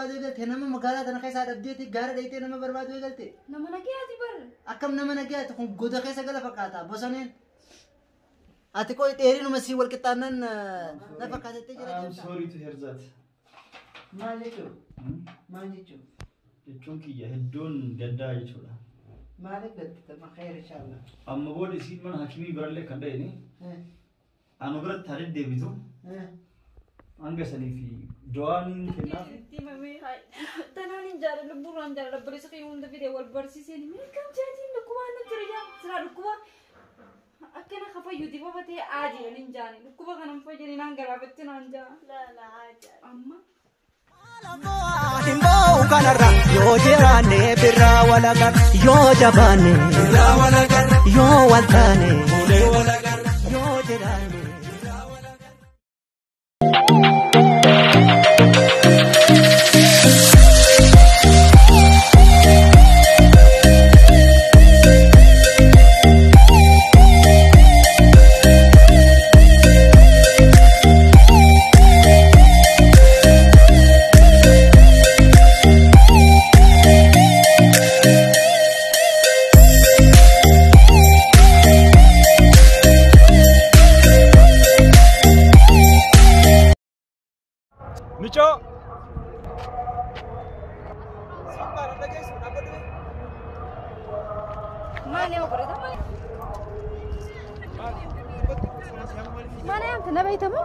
بربادو قلت هنا ما مقالات أنا خيس هذا بديتي قارد أيتي أنا ما بربادو قلت نما نجياتي بر أكم نما نجيات خون جودا خيس قال فكاتا بوسانين أتكوي تيري نمسي والكتانن نفكات تجري I'm sorry to hear that. ما ليشو ما ليشو Chunki ya hedon gadda jechuudha. مالك قلت ما خير إن شاء الله Amma booda isiin mana hakimii birallee kan dha'ini anu biratti taa'ee deebitu hanga sanii fi du'aaniin kennaaf. Tanaan jala lubbuudhaan jala barreessa kan hunda fidee wal barsiiseen meeqam jaatiin dhukkubaa na jira yaa siraa dhukkuba akkana kafayyuuti babatee aadii hin jaani dhukkuba kanan fayyadee naan garaafatti naan jaa amma. Himbo kanarra yoo jiraanne birraa walagar yoo jabaanne birraa walagar yoo waltaane bulee walagar yoo jiraanne birraa walagar. Micho. Mana yang berada mana? Mana yang kena bayi tamu?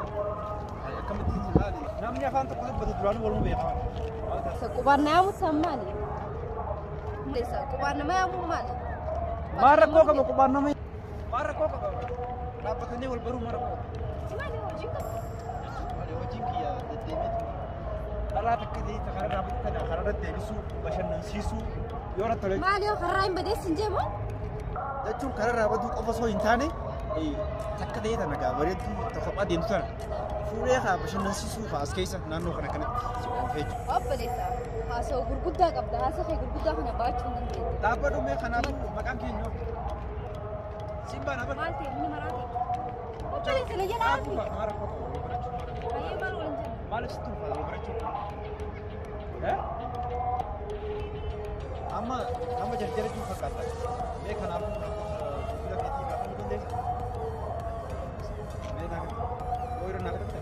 Namanya kan tak betul betulan belum betul. Sekubar nama sama ni. Desa kubar nama yang mana? Marah kok kamu kubar nama? Marah kok kamu? Dapat ini baru marah kok. Mana wajib? Wajib kia, demet. Allah tak kedi tak ada dapat tak ada ada debisu, macam nasisu. Yora tolong. Mana yang keraim bedes senjama? Jujur kerana apa tu apa so intane? Tak kedi tak naga. Beri tu tak apa dia tu. Furia kah macam nasisu fas kaisa nano kena kena. Apa desa? Hasil gurguda kabda, hasil kayak gurguda kena baca nanti. Dapat tu mereka kena makan kinyo. Simba apa? Malti, ini marati. Apa desa lagi nanti? Marah kok. Ayo baru lanjut. Malas tu kalau beracun. Ama jadi tu kata. Mereka nak sudah kita nak pun deh. Mereka nak, orang nak kata.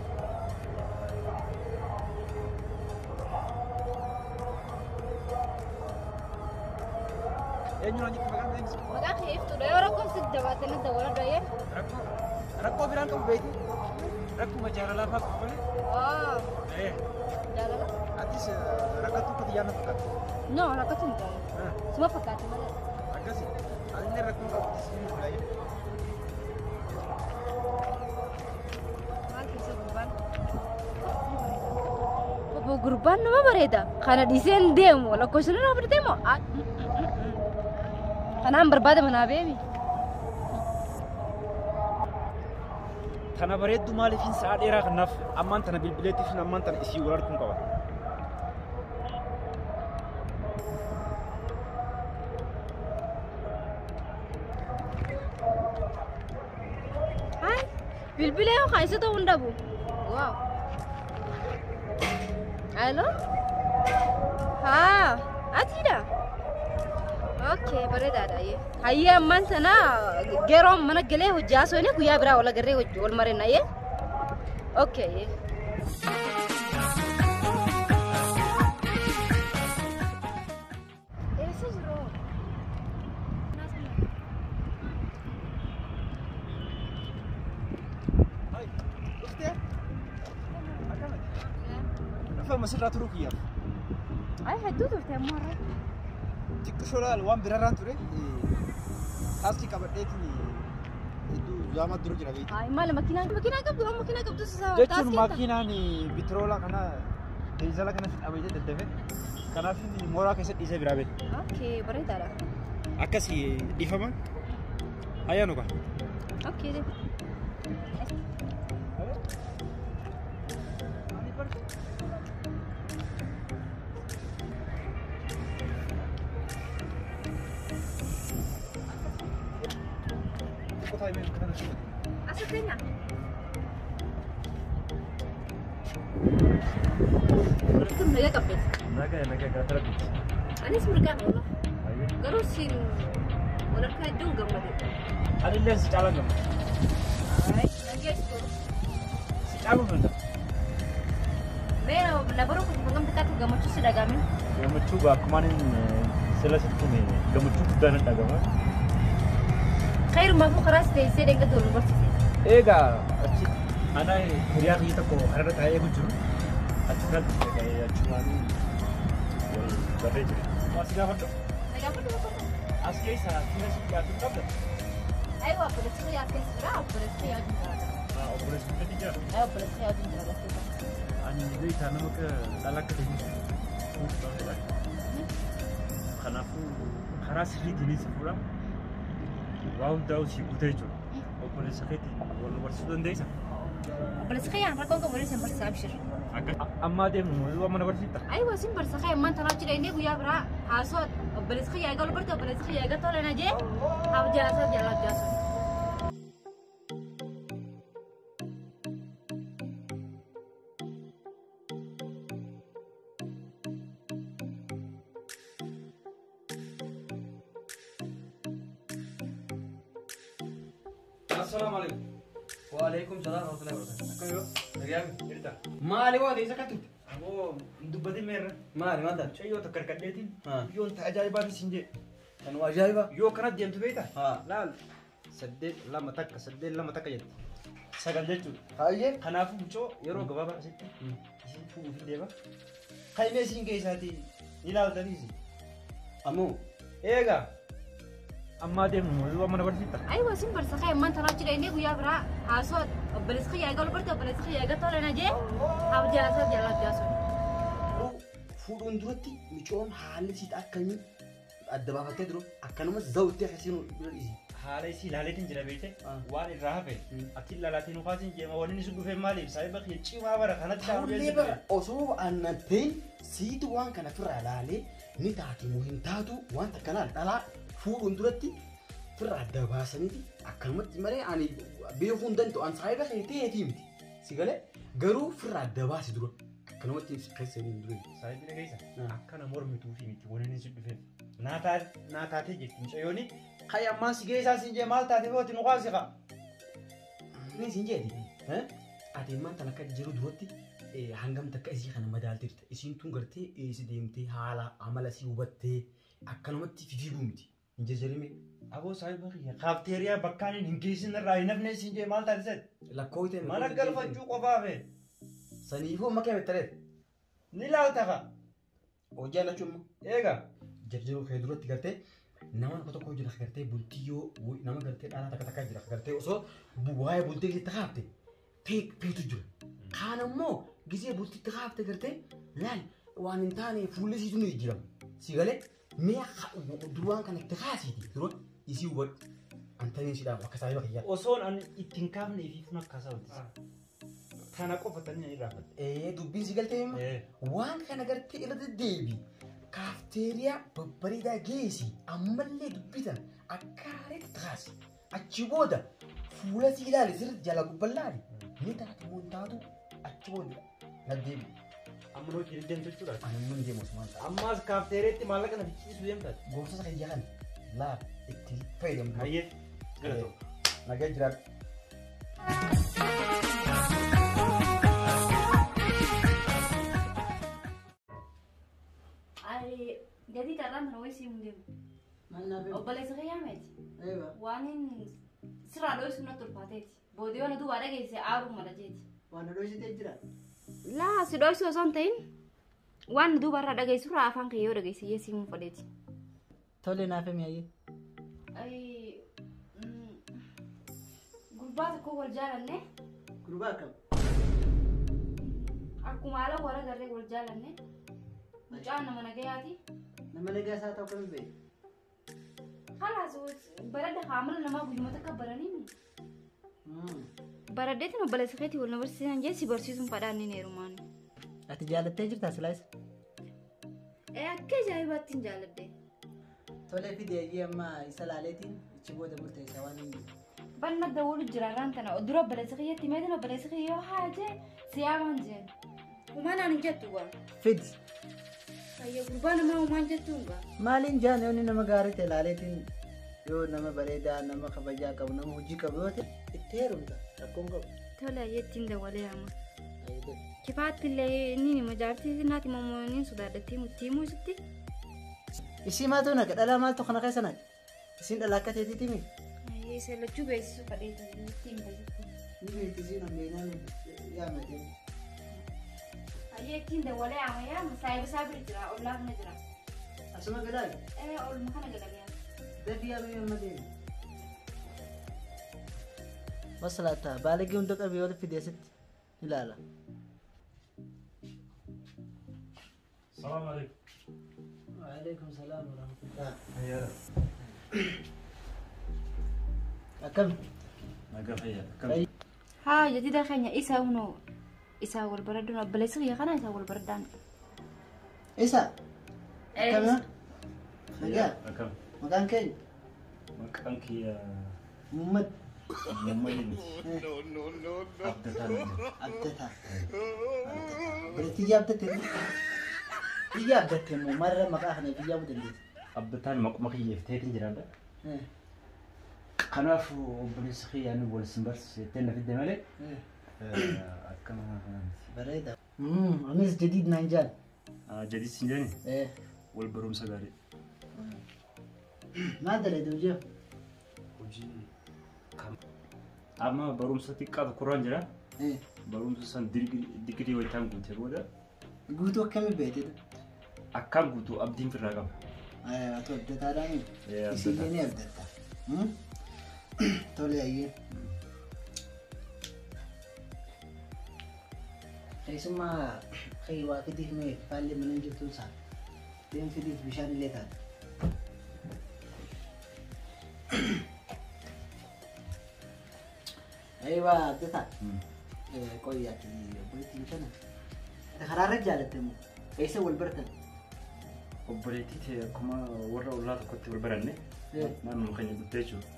Yang ni makan deh. Makan khif tu dah orang kau sedih batin itu orang dah ya. Rakko bilang kau baik. Rakko macam apa apa boleh? Oh. Jalan. Atis rakko tu ketian apa? No, rakko tu enggak. Semua pakai cuma. Agak sih. Ini rakko kau sini mulai. Mal kisah gurban. Apa gurban nama bereda? Karena desain demo, lokasi nama berdemo. Karena berbeda mana baby. Karena beredu malifin saat era kenaf aman tanah bilbiletif aman tanah isi ular pun kawan. Hai, bilbilnya kok kayak itu unda bu? Wow. Halo? Ha, tidak. Oke, berada ada ya. Hayya man sana gerom mana gele hujja so ne ku ya bra wala garre wal mare na ye. Oke ye. Ese jero. Hai, uste? Akan? Apa masih ratu rukiya? Ay, hadu tu te mara. Tikku shola wan biraran ture. Haski kabadeti ni. Itu zaman dulu jira begitu. Ay, malah makina kabdu sa. Jechun makina ni bitrola kana diesel kana fit abeje dedeve. Kana fi mora kese dise birabe. Oke, berada ada. Akasi difama? Ayano ka? Oke deh. Asapnya. Itu mereka kapes. naga gatarabbi. Anis mirgaan oola. Garuu siin walakkaa iddoon gammade. Ani illee si caalan gamma. Nageessu. Si caaluun hunda. Mee na baruu kun hangam xiqqaatu gammachuu si dhagahame? Gammachuu akkumaan sila sitti gammachuu guddaan hin dhagahama. Khayrumaa fi karaas teessee deeggartuu wal barsiise. Egaa achi ana hiriyaa biyya tokko hararra taa'ee jiru. Achi kanatti achumaan wal barree jira. As gaafadhu. As keessa sila sitti yaaduu qabda. Aywa obboleessi yaa keessa jira obboleessi yaa jira. Obboleessi guddatti jira. Obboleessi yaa jira. Ani beektaa nama dhala akka deemu. Kanaafuu karaa sirriitiin si fuudha. Waa hundaa'u si guutee jechuudha. Obboleessa keetti wal barsiisuu dandeessa. Obboleessi kiyaan rakkoon qabu waliin barsiisaa abshir. Ammaa deemnu waa mana barsiifta. Aywa sin barsiisa kiyaan man tanaa jira inni guyyaa biraa haasoo obboleessi kiyyaa eegalu barte obboleessi kiyyaa eegaa tola na jee abjaasaa jaalaa abjaasaa. السلام عليكم. وعليكم السلام ورحمة الله وبركاته. كيف؟ رجال إرتا. مالي وادي إذا كنت. أبو دبدي مير. مالي ما أنت. شيء يو تكركديتين. ها. يو أنت عجائبات سنجي. أنا عجائبة. يو كانت جيم تبيتا. ها. لا سدد لما تك سدد لما تك جت. سجل جتو. هاي. خنافو بتشو يرو جبابا ستة. شو في ديبا. خاي ميسين كيساتي. إلى الدريسي. أمو. إيجا. أما ديمو waa mana barsiifta. Aywa sin barsiisa kiyaan man tanaa jira inni guyyaa biraa haasoo obboleessi kiyyaa eegalu barte obboleessi kiyyaa eegaa tola na jee abjaasaa jaalaa abjaasaa. Fuudhuun duratti micoon haalli siit akkamii adda baafattee jiru akkanumas zawuttee akkasiin bira dhiisi. Haala isii ilaaleetiin jira beekte waan irraa hafe ati ilaalaatiin ufaatiin jeema wanni isin dhufee maaliif saayiba kee cimaa bara kanatti Haallee bara osoo aannan ta'in siitu waan kana firraa ilaalee ni taati moo hin taatu wanta kanaan dhalaa fuudhuun duratti firraa adda baasaniiti akkanumatti malee ani beekuu hin danda'u an saayiba kee ta'eetii miti si galee garuu firraa adda baasi dura akkanumatti keessanii dura. Saayibi dhageessa akkana mormituu fi miti wanni isin dhufee naa taatee jechuun mucayyooni hay ammaa si geessaa siin jee maal taatee footi nu qaasiqa. Ni siin jeeti ati immaan tan akka jiru duratti hangam takka isii kana madaalteerta isiin tun gartee eessi deemtee haala amala sii hubattee akkanumatti fiiguu miti hin jajjarime. Aboo saayiba kiyya kaafteeriyaa bakkaan hin geessin irraa hin hafne siin jee maal taatee Lakkooyte mana galfachuu qofaafe saniifuu amma kee bettareet ni laaltafa. hojii alachuun Eega jarjaruu kee duratti gartee nama tokko jira gartee bultii yoo nama gartee dhalaa takka jira gartee osoo waa'ee bultii itti kaafte peetu jira. Kaan ammoo gisee bultii itti kaafte gartee laal waan hin taane fuulli isiitu ni jijjiirama. Si galee mee duraan kan itti kaasiiti dura isii hubadhu antaniin sidhaaf akka saayiba kiyyaa. osoon an ittiin kaafnee fi funa akkaasaa hojjeta. Kana qofatanii ni raafate. Dubbiin si galtee waan kana gartee irra deddeebi. Kaafteeriyaa babbareedaa geessi ammallee dubbitan akka haareetti taasi. Achi booda fuula si ilaali sirriitti jala gubballaali. Ni taate moo hin taatu achi booda na deebi. Amma noo jiru deemtu jechuudha. Ani immoo hin deemu osoo Ammaas kaafteereetti maallaqa na fichiisuu deemtaati. gorsota kan jedhan laa itti fayyadamu. Hayyee galatoo. Nagaa jiraatu. Ay jadi karena merawat si mudim. Obboleessi kiyyaa miti. Waan sirraa dho'isu na tulfaateeti. Boodiyoo na duwwaa dhageesse aaruu mala jeeti. Waan dho'isitee jira. Laa si dho'isu osoo hin ta'in waan duubarraa dhageessu irraa afaan kee yoo dhageesse yeesii mun fadheeti. Tole naaf himi ayyee. Gurbaa tokko wal jaalanne Gurbaa akkam? akkuma haala warra garree wal jaalanne mucaan nama nagayaati. Nama nagaa isaa ta'u kami beeku? Kalaas baradda haamala namaa guyyuma takka baranii baraddeetiin obboleessa keetii wal na barsiisan jee si barsiisuun fadhaan ni neerumaan. Ati jaalattee jirtaa silaas? Akka ajaa'ibaatti hin jaaladde. Tole fide ayyee amma isa laaleetiin ichi booda murteessa waan hin jiru. Banna dawulu jiraarraan tana dura obboleessa kiyyaatti meetiin obboleessa kiyya yoo haajee siyaamaan jeen. Umanaan hin jettu waan. Fidi Kayyee gurbaa namaa uumaan jettuunga. Maaliin jaan yoonni nama gaarii ta'e ilaaleetiin yoo nama bareedaa nama kabajaa qabu nama hojii qabu yoo ta'e itti heerumta rakkoon qabu. Tola jettiin dawalee hama. Kifaatti illee inni nima jaartii naati mamooniin sodaadhattii muttii muusitti. Isii maatu naqa dhalaa maaltu kana keessa naqa? Isiin dhalaa akka ta'eetiiti mi? Isa lachuu beeksisu kadheetan ittiin bayyatti. Ni beektisiin hambeenaan yaamate. Jettiin dawalee hama yaama saayibisaa bira jira ollaa kana jira. Asuma galaali? Olma kana galanii. Dafii yaamee amma deemu. Masalaataa baalegee hunda qabee yoo fideessitti ilaala. Salaam alaikum. Waalaikum salaam warahmatullah. Akkam? Nagaa fayyaa. Akkam? Haa jedhida keenya isa hunoo isa wal baradduun abbaleessa kiyya kana isa wal baraddaan. Isa? Akkam? Nagaa? Akkam? Maqaan keenya? Maqaan kiyya Muhammad. Muhammadin. Abdataan. Abdataa. Biratti yaabdatte yaabdatte immoo marra maqaa kana yaabuu dandeessa. Abdataan maquma kiyyeef ta'eetiin jiraadha. Kanaaf obboleessa kiyyaan wal simbarsiisee na fidde malee akkama bareeda. Anis jadiid naan jaan. Jadiid siin jaani? Wal barumsa gaarii. Maal dalagu hojii? Hojii kam? Amma barumsa xiqqaa tokkorraan jira. Barumsa san digirii waytaan guutee booda. Guutuu akkamii beekte? Akkaan guutuu abdiin firraa qaba. Ati abdataadhaan isillee ni abdatta. Tole ayyee. Keessumaa waa fidiif mee faallee mana jirtu isaa. Deem fidiif bishaan illee taate. Aywa abdataa. Qoy ati obboleettii kana. Karaarra jaalatte moo? Eessa wal baratan? Obboleettii ta'e akkuma warra ollaa tokkotti wal baranne naannoo keenya guddee jechuudha.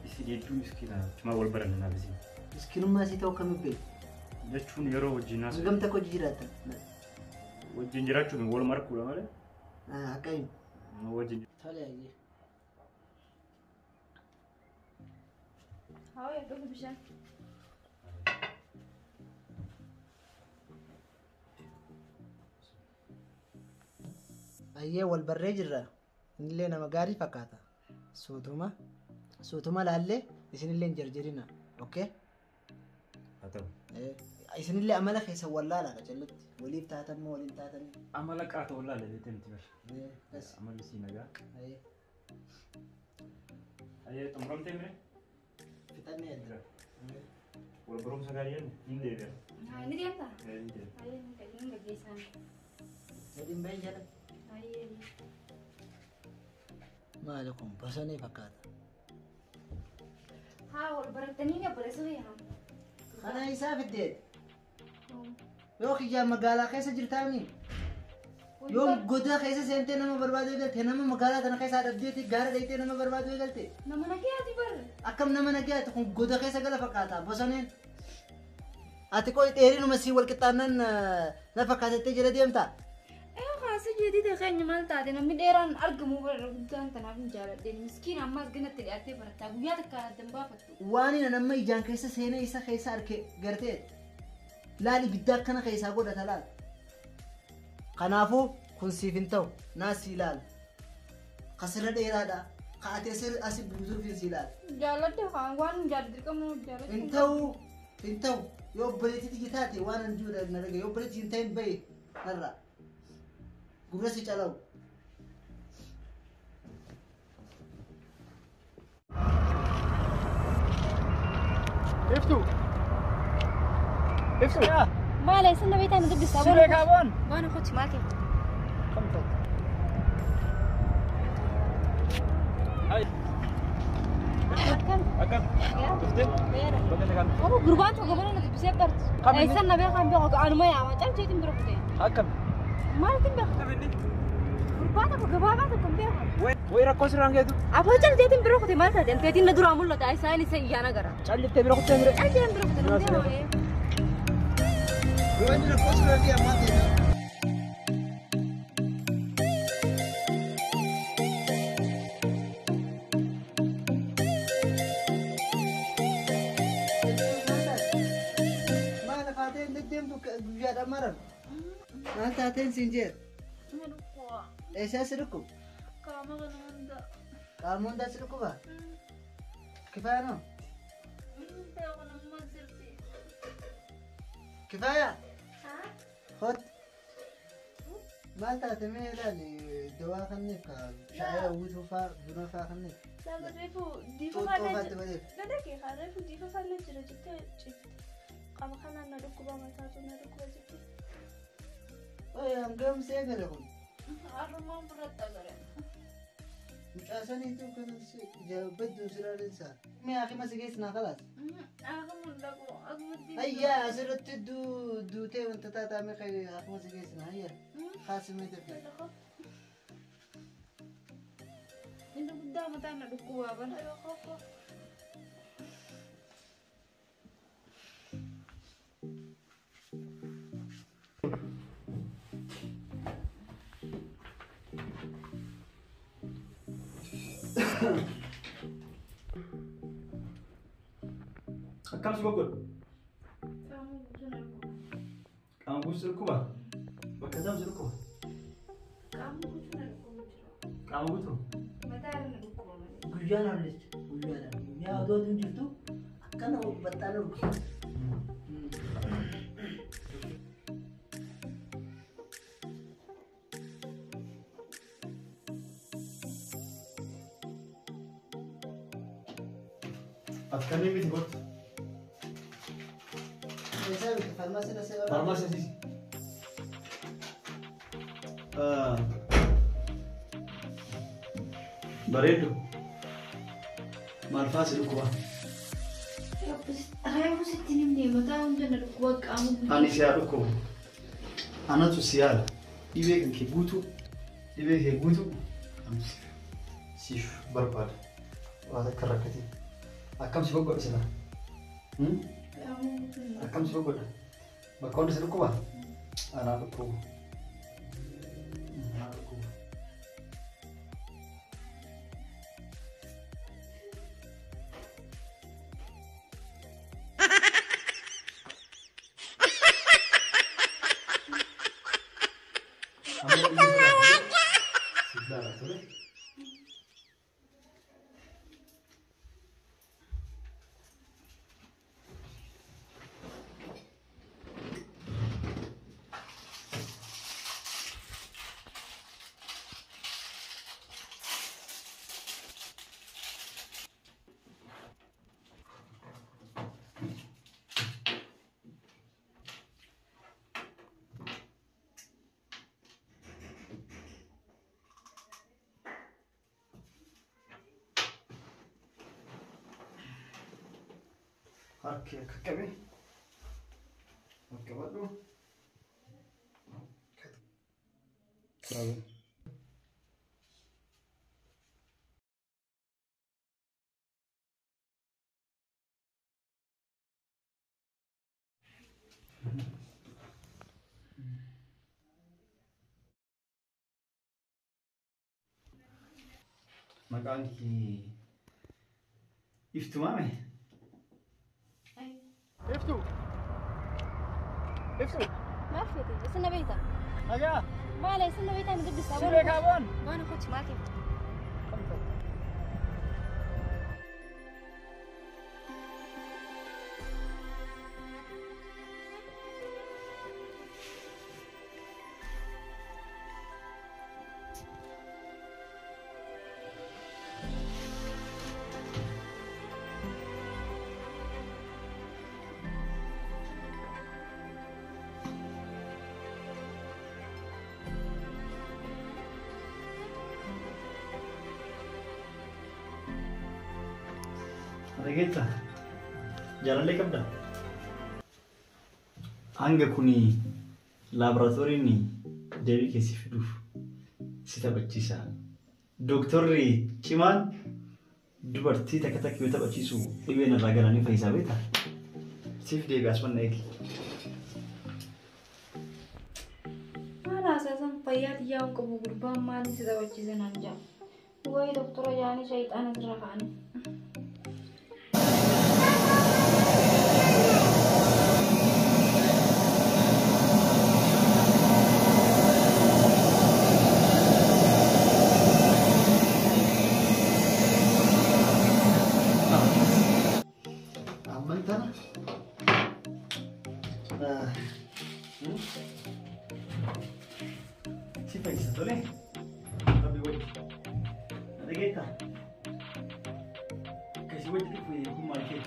Isin hedduu miskiina cuma wal baranne naaf isin. Miskiinummaa isii ta'uu akkamii beektu? Jechuun yeroo wajjin naas. Gamta hojii jiraatan. Wajjin jiraachuun wal markuudha malee. Akkamiin? Wajjin. Tole ayyee. Haa yaa dhufu bishaan. Ayyee wal barree jirra. Innillee nama gaarii fakkaata. Suutuma laallee isinillee hin jarjarina. Okay? Haa ta'u. Isinillee amala keessa wallaala jalatti. Waliif taatan moo waliin taatan? Amala qaata wallaala beekte miti bar. Amalli sii nagaa. Ayyee xumuramtee mire? Fixannee jira. Wal barumsa gaarii jennu hin deebi'a. Haa ni deemta? Hin deebi'a. Ayyee ni gaggeessaan. Gadiin bahin jala. Ayyee. Maali kun bosonii fakkaata. Haa wal barattanii ni obboleessa kiyyaa. Kana isaa fiddee. Yoo kiyyaa magaalaa keessa jirtaami. Yoo godaa keessa seentee nama barbaadu eegalte nama magaalaa kana keessa dhabdeeti gaara dhayitee nama barbaadu eegalte. Nama nagayaati bar. Akkam nama nagayaati kun goda keessa gala fakkaata bosoneen. Ati koo dheerinuma sii wal qixxaannan na fakkaatettee jala deemta. Kaasa jedhii keenya maal taate namni dheeraan argamu bara guddaan tanaaf hin jaaladheen miskiin ammas ganatti dhiyaatee barataa guyyaa takka addan baafattu. Waan inni nama ijaan keessa seenee isa keessa arge gartee laali biddaa akkana keessaa godhata laal. Kanaafuu kun siif hin ta'u naas si ilaala. Kasirra dheeraadha. Kaatee asi buusuuf hin si ilaala. Jaaladde waan hin jaaladde qabu jaaladde. Hin ta'u yoo obboleettii taate waan hin jiru na dhagaye yoo obboleettii hin ta'in bahe narraa. Gurra si calawu. Iftu. Maal eessa na beektaa nuti bisaa Siree kaabaan. Waan akooti maal kee? Kam ta'u. Akkam. Dhuftee? Bakka takkaan. Abu gurbaan tokko bara nuti bisee barti. Eessa na beekaan beeku anuma yaama calceetiin bira kutee. Akkam. Maaltiin beeku? Gurbaan tokko gabaabaa tokko hin beeku. Way rakkoo sirraan geetu. Aboo calceetiin bira kutee maal taate? Calceetiin na duraa mul'ata isaan isa iyyaana gara. Callittee bira kuttee mire. Calceetiin bira kutee hin beeku. Yoo inni rakkoo sirraa fi ammaa ta'e. maram. Maal taateen siin jeer. Dhukkuba. Eessaa si dhukkuba? Qaama kana hunda. Qaama hundaa si dhukkuba? Kifaaya Beeku nama sirbi. Kifaaya? Haa? Hot. Maal taate mee ilaali dawaa kanneef ka shaayii hawwisuu faa buna faa kanneef. Reefu diifa Xoxxoo faallee faatti jira. godheef. Dadhaqee haa reefu diifa faallee jira jettee cifte. Qaama kanaan na dhukkuba mataatu na dhukkuba jettee. Oye hangam see gale kun. Arrumaan biratti agare. Mucaasaniitu kanas jaabaddu siraalinsa. Mee akima si geessinaa kalaas. Akamuun dhaqu akumutti. Ayyaa asirratti duutee wanta taataa mee akima si geessinaa ayyaa. Kaasimee tafe. Inni guddaa mataan na dhukkubaa bana. Akkam si goggodhu? Qaama guutuu dhukkuba? Bakka isaan si dhukkuba? Qaama guutuu? Guyyaan haallecha. Guyyaadhaan. Guyyaa otoo hin jirtu akkana baxxaana dhukkuba. Akkamii miti kottu? Eessaa bitta farmaasii na seera. Farmaasii asiisi. Bareeddu. Maal fa'aa si dhukkuba? Reefu sitti nimnee mataa hunda na dhukkuba qaama guddaa. Ani si haa dhukkubu. Anatu si yaala. Dhibee kan kee guutuu. Dhibee kee guutuu. Siif barbaada. Waan akka rakkatii. Akkam si goggodha sila? Akkam si goggodha? Bakka hundi si dhukkuba? Anaa dhukkubu. Anaa dhukkubu. Harki akka qabe. Akka badhu. Bravo. Maqaan kee Iftumaame? افتو افتو ما فيتي بس انا بيتا اجا ما علي سنة بيتا من ضد السابون سيبك هابون وانا كنت معاكي Dhageetta jaalallee qabda. Hanga kuni laaboraatooriin deebii keessi fiduuf si taphachiisa. Dooktorri cimaan dubartii takka takka yoo taphachiisu dhibeen irraa galanii fayyisaa beektaa? Siif deebi'as wanna eegi. Maal haasaasan fayyaa xiyyaa hin qabu gurbaan maaliin si taphachiisan hanjaa? Wayi doktora yaanii shayxaana irra ka'anii. فايسة تولي ربي وجه أنا جيتها كيس وجه كيف يكون مالكي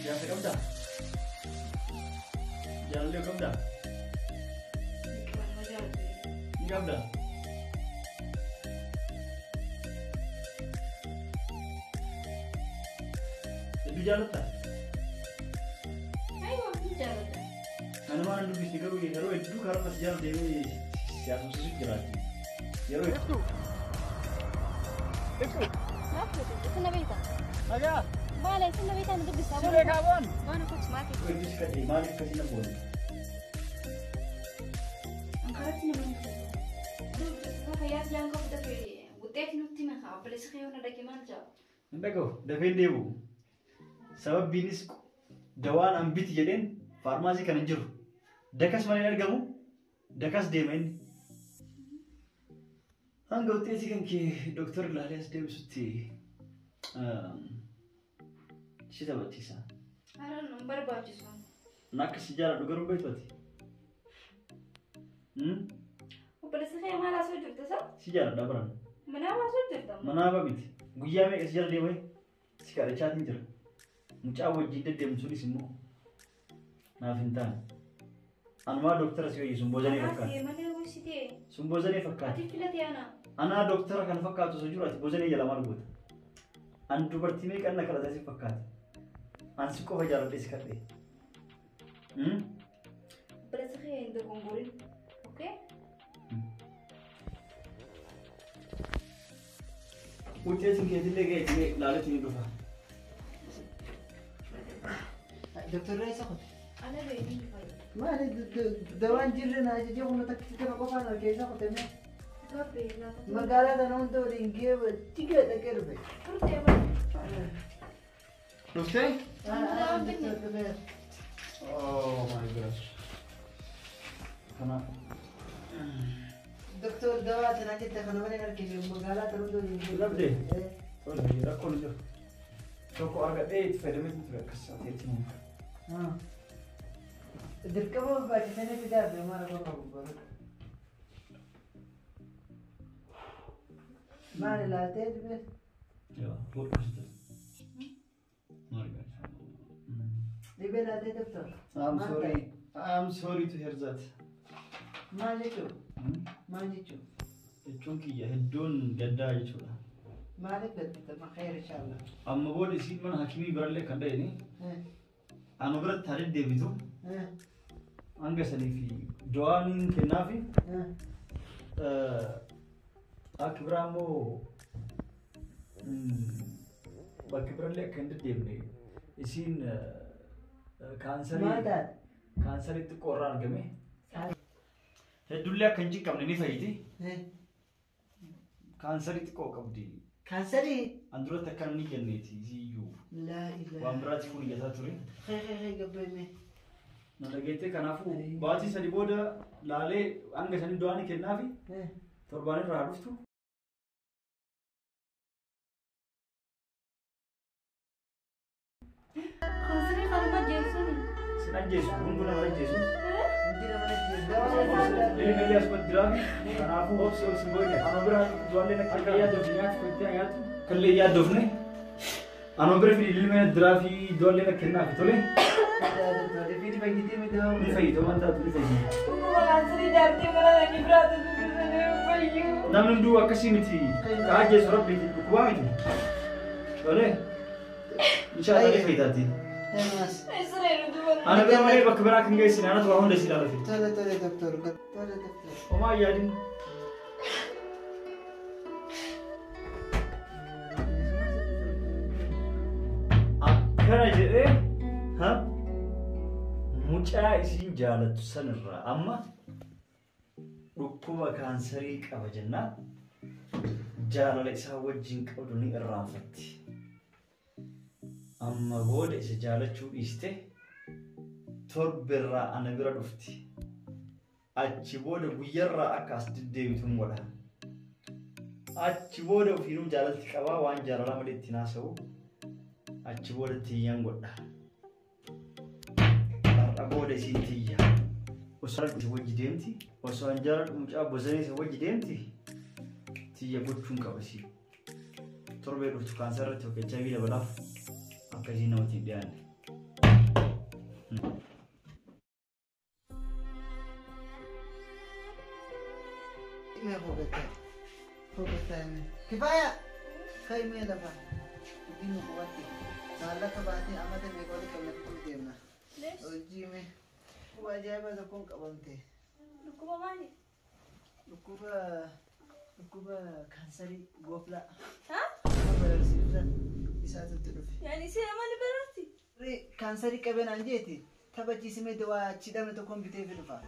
يا سكبدا جال لي كبدا كبدا itu jalan tak? Ayo, jalan. Anu mana dulu bisa garu itu karena pas jalan dia ini siapa sih jalan? Garu itu. ما في استنى بيتها Aga, بالي استنى بيتها ندق sini الصابون kawan. وانا كنت معك Itu sih kan malik kasih nak boleh. Angkat ni mana? Tu hayat yang kau dah pilih. Buat ni tu mana? Apa lagi sekarang ada keman jauh. Ndako dafende bu. Sabab binis dawaan ambit jedhen farmaasii kana jiru. Dakas malee argamu. Dakas deemen. Hanga uteesi kan kee doktor ilaalee as deebisutti si taphachiisa. Haran nomor baju. Nakka si jaaladhu garuu beektuuti. Apa lagi sekarang malah sudah tu sah? Si jaaladha baran. Mana masuk tu? Manaaba miti. Guyyaa meeqa si jala deemee si kadhachaatiin jira. Mucaa wajjin deddeemsuunis immoo naaf hin taane. Anumaa doktara si wayyi sumboozanii fakkaata. Mana wasite? Sumboozanii fakkaata. Ati filati ana. Anaa doktara kan fakkaatu osoo jiru ati boozanii jala maal goota? An dubartii meeqan na kadhataa si fakkaata? An si qofa jaaladhee si kadhee. Apa lagi sekarang itu gonggorin? Oke? Uteesin keetillee ga'e ilaaleetiin dhufa. Doktor Reisa kun. Ada bayi bayi. Maali dawaan jirre na ajajee humna takkisi kana qofaan harkeessa qotame. Gape lah. Magaalaa kana hunda waliin geeba tigee dhaqee dhufe. Turte apa? Dhuftee? Doktor Oh my gosh. Kana. Doktor dawaa tana jette kana malee harkise magaalaa kana hunda waliin geeba. Labdee? Tole rakkoon jiru. Tokko argadhee itti fayyadamee ture akkas ati muka. Dirqama barbaachisanii fidaa fi maal akka qabu. Maal ilaaltee dhibee? Yaa, tokkos jira. My gosh. Dhibee ilaaltee doktor? I'm sorry to hear that. Maal jechuudha? Maal jechuudha? Jechuun kiyya hedduun gaddaa jechuudha. Maaliif gaddita makheer inshallah. Amma booda isiin mana hakimii birallee kan dha'eni anu biratti haa deddeebitu hanga sanii fi du'aaniin kennaafi akka biraa immoo bakki birallee akka hin deddeebine isiin kaansarii xiqqoo irraa argame hedduullee akka hin cinqabne ni fayyiti kaansarii xiqqoo qabdi. Kaansarii? Anduratti akka inni kenneeti iyyuu. Waan biraatti kun ijjataa ture. Gabbame. Na dhageettee kanaafuu baatii sadi booda laalee hanga sanii du'aanii kennaafi torbaan irraa haa dhuftu. Kanseri kalau majesun. Sin ajjeesu kun nama ajjeesu. Hundi nama ajjeesu. Ilmi Eliyaas Baddiraafi kanaafuu obsi obsi goone anoo bira du'aallee na akka yaaddoofne nyaata kottee nyaatu kallee yaaddoofne anoo bira fi ilmi Baddiraafi du'aallee na kennaafi tole. Fiidi fayyitee miti haa. Ni fayyitoo waan taatu ni fayyitoo. Kanseri jaartii mana nani biraatu dubbisanii fayyu. Namni hunduu akkasii miti ka ajjeesu rabbi dhukkubaa miti. Tole. Inshallah ni fayyitaati. Ana bira malee bakka biraa kan geessine anatu waa hunda si ilaalate. Tole doktor. Tole doktor. Homaa yaadin. Akkana jedhee mucaa isiin jaalattu sanirraa amma dhukkuba kaansarii qaba jennaan jaalala isaa wajjin qabdu ni irraanfatti. Amma booda isa jaalachuu dhiiste torbirraa ana bira dhufti. Achi booda guyyarraa akka as deddeebituun godha. Achi booda ofiinuu jaalalti qabaa waan jaalala malee itti naasa'u. Achi booda tiyyaan godha. Har'a booda isiin tiyya. Osoo wajji deemti osoo anjara mucaa bosanii isa wajji deemti tiyya gochuun qabasi torbee dhuftu kaansarratti yookiin HIV dabalaaf akkasii namatti hin dhiyaanne. मैं हो गया है किफाया कई में दफा दिन मुकवती साला का बात है आमद में को कल को देना और जी में वो अजायब तो कौन कबम थे रुकुबा मानी रुकुबा कैंसरी गोफला हाँ बरसीफन इसा तो तुरफ यानी से हमारे बरसी रे कैंसरी कबे ना जेती तब चीज में दवा चिदा में तो कौन बिते फिर फा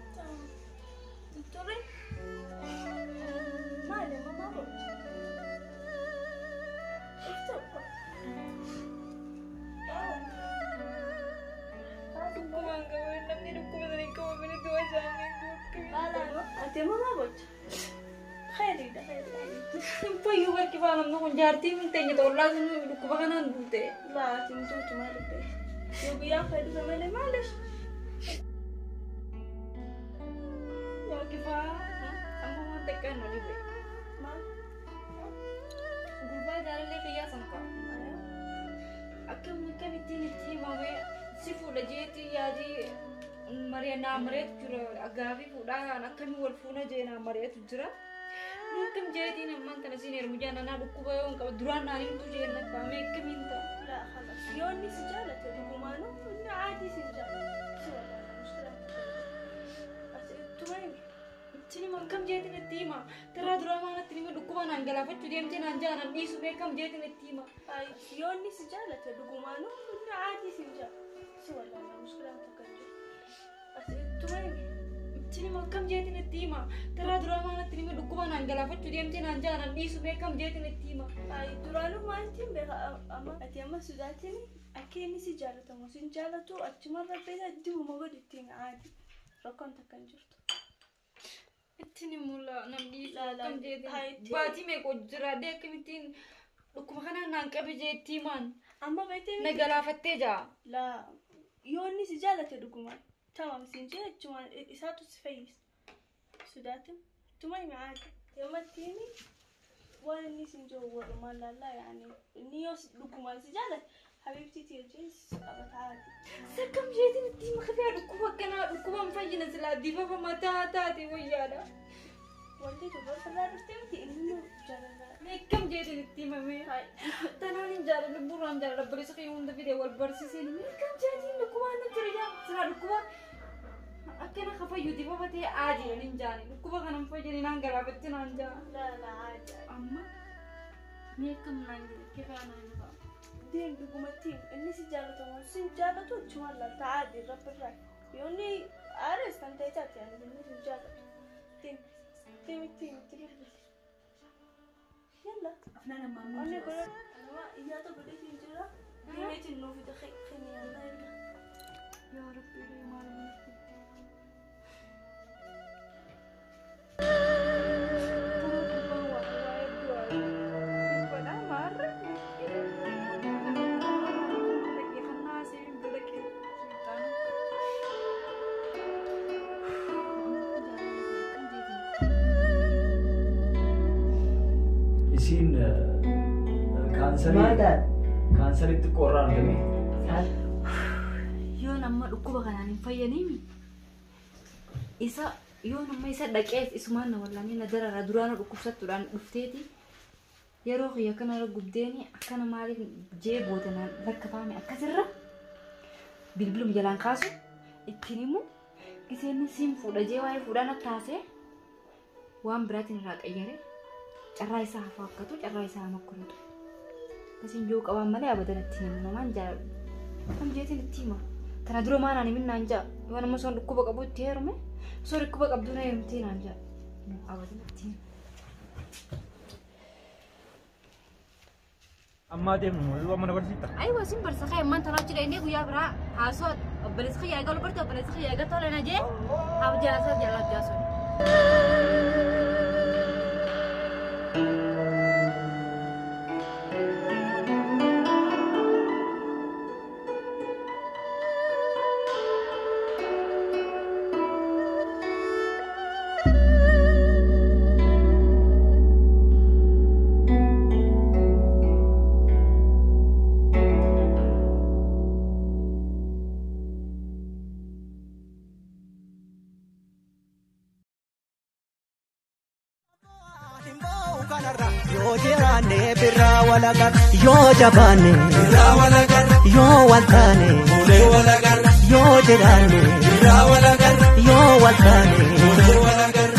तो रे Male, mamma voce. Poi io perché fanno con gli arti un tegno tornato non lo fanno tutte. La tin tutto male per. Io via fai da me male. Io che fa? Ammo te che non li vedo. Gurba darle kiya sanka akkam itti mame si fuula jeeti yaadi mariya naamreet jira agaafi fuudha akkami wal fuuna jeena mariyaatu jira akkam jeetiin ammaan kana siin heermu jaananaa dhukkuba yoo hin qaba duraan naan himtu jeenna faame akkamiin ta'a laa khalas yoonni si jaalate dhugumaanu inni aadii si jaalate si wala mushkila tumay Sini makam jadi netima, terus drama nanti ni dukku mana anggala apa tu diam cina anja nanti isu makam jadi netima. Yoni sejalan tu dukku mana, ni aja saja. Siapa yang muskilan tak kerja. Asyik tu mana? Sini makam jadi netima, terus drama nanti ni dukku mana anggala apa tu diam cina anja nanti isu makam jadi netima. Duralu mantin bega ama, ati ama sudah cini, akhirnya sejalan tu, sejalan tu, cuma berbeza di rumah gua diting aja. Rokok tak kerja tu. Ittini mulla namni kam jeeti baati me ko jira de kamitin dhukuma kana nan qabe jeeti man amma beete me galaafatte ja la yoonni si jaalate dhukuma tamam sinje chuma isaatu si fayyis sudatim tumay maad yamatini wani sinjo wala malala yani niyos dhukuma si jaalate حبيبتي تيجيس أبتعاد سكم جيتي نتي مخفيها ركوبة كنا ركوبة مفينة زلا ديفا فما تاتي ويانا والدي تبغى فلا رفتي إنه جالا كم جيتي نتي مامي هاي تناني جالا نبوران جالا بريس خيون دفيدي والبرسي سيني كم جيتي ركوبة نتريا زلا ركوبة أكنا خفا يوديفا فتي عادي ننجاني ركوبة كنا مفينة نانجلا فتي نانجا لا عادي أما ميكم نانجلا كيف أنا نبغى دين بقومتين إني سجالة سجالة تجمع تعادي رب الرأي يوني أرس كان تيجات يعني إني سجالة تين يلا أنا ما أنا بقول أنا ما إذا تبغى تيجي بيميت إنه في دخل خني الله يا ربي لي ما Isin kansari itu koran kami. Yo nama dhukkuba kanaan hin fayyaniimi. Isa yoo nama isa dhaqees isumaan na wallaanii na darara duraana dhukkubsattuudhaan dhufteeti. Yeroo kiyya kanarra gubdeeni akkana maaliif jee bootanaan bakka faame akkasirra bilbilum jalaan kaasu ittiin himu giseenni siin fuudha jee waa'ee fuudhaan akkaasee waan biraatiin irraa qayyare carraa isaa hafaa akkatu carraa isaa makkuratu. Kasiin joo qabaan malee abadan ittiin himu namaan jaalladhu. Kam jeetiin itti hima. Kana dura maanaan himinaan jaa yoo nama soon dhukkuba qabu itti heerume soon dhukkuba qabdu na heerumtii naan jaa abadan itti hima. Amma deemnu yoo mana barsiita. Aywa sin barsakhee man taraa jira inni guyyaa biraa haasoo obboleessa kiyyaa eegalu barte obboleessa kiyyaa eegatoo lena jee haa jaasa jalaa jaasoo. Yoo jiraanne birraa walagar yoo jabaanne birraa walagar yoo waltaane ulee walagar yoo jiraanne birraa walagar yoo waltaane ulee walagar.